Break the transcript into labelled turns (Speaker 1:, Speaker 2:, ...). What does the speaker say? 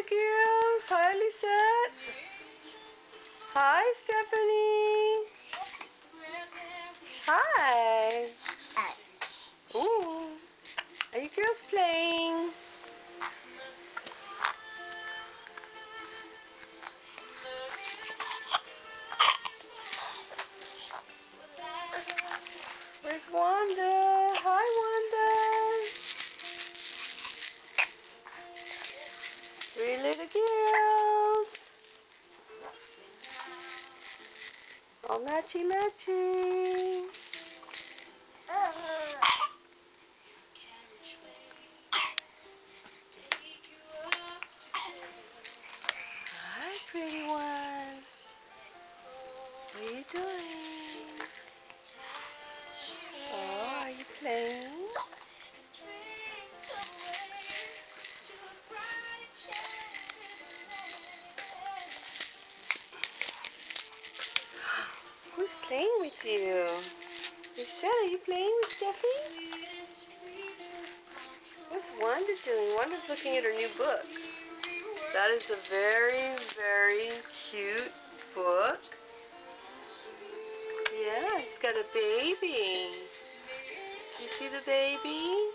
Speaker 1: little girls. Hi, Lisette. Hi, Stephanie. Hi. Ooh. Are you girls playing? Where's Wanda? Hi, Wanda. Three little girls. All matchy-matchy. Hi, pretty one. What are you doing? Oh, are you playing? Who's playing with you? Lisette, are you playing with Steffi? What's Wanda doing? Wanda's looking at her new book. That is a very, very cute book. Yeah, it's got a baby. Do you see the baby?